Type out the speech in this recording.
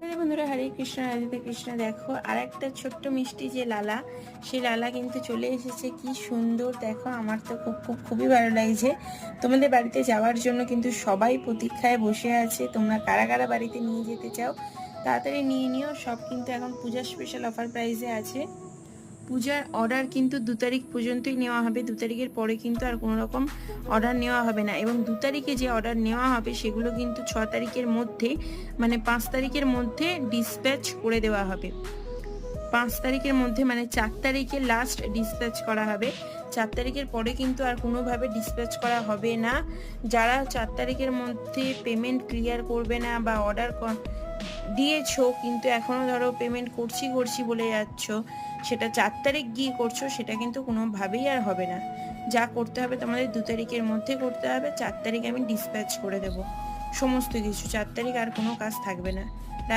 বন্ধুরা, হরে কৃষ্ণ, রাধে কৃষ্ণ। দেখো আর একটা ছোট্ট মিষ্টি যে লালা, সেই লালা কিন্তু চলে এসেছে। কি সুন্দর দেখো, আমার তো খুবই ভালো লাগছে। তোমাদের বাড়িতে যাওয়ার জন্য কিন্তু সবাই প্রতীক্ষায় বসে আছে। তোমরা কারা কারা বাড়িতে নিয়ে যেতে চাও তাড়াতাড়ি নিয়ে নিও। সব কিন্তু এখন পূজার স্পেশাল অফার প্রাইসে আছে। পূজার অর্ডার কিন্তু 2 তারিখ পর্যন্তই নেওয়া হবে। 2 তারিখের পরে কিন্তু আর কোনো রকম অর্ডার নেওয়া হবে না। এবং 2 তারিখে যে অর্ডার নেওয়া হবে সেগুলো কিন্তু 6 তারিখের মধ্যে, মানে 5 তারিখের মধ্যে ডিসপ্যাচ করে দেওয়া হবে। 5 তারিখের মধ্যে মানে 4 তারিখে লাস্ট ডিসপ্যাচ করা হবে। 4 তারিখের পরে কিন্তু আর কোনোভাবে ডিসপ্যাচ করা হবে না। যারা 4 তারিখের মধ্যে পেমেন্ট ক্লিয়ার করবে না বা অর্ডার দিয়েছো কিন্তু এখনও ধরো পেমেন্ট করছি বলে যাচ্ছ, সেটা 4 তারিখ গিয়ে করছো, সেটা কিন্তু কোনোভাবেই আর হবে না। যা করতে হবে তোমাদের 2 তারিখের মধ্যে করতে হবে। 4 তারিখ আমি ডিসপ্যাচ করে দেবো সমস্ত কিছু। 4 তারিখ আর কোনো কাজ থাকবে না।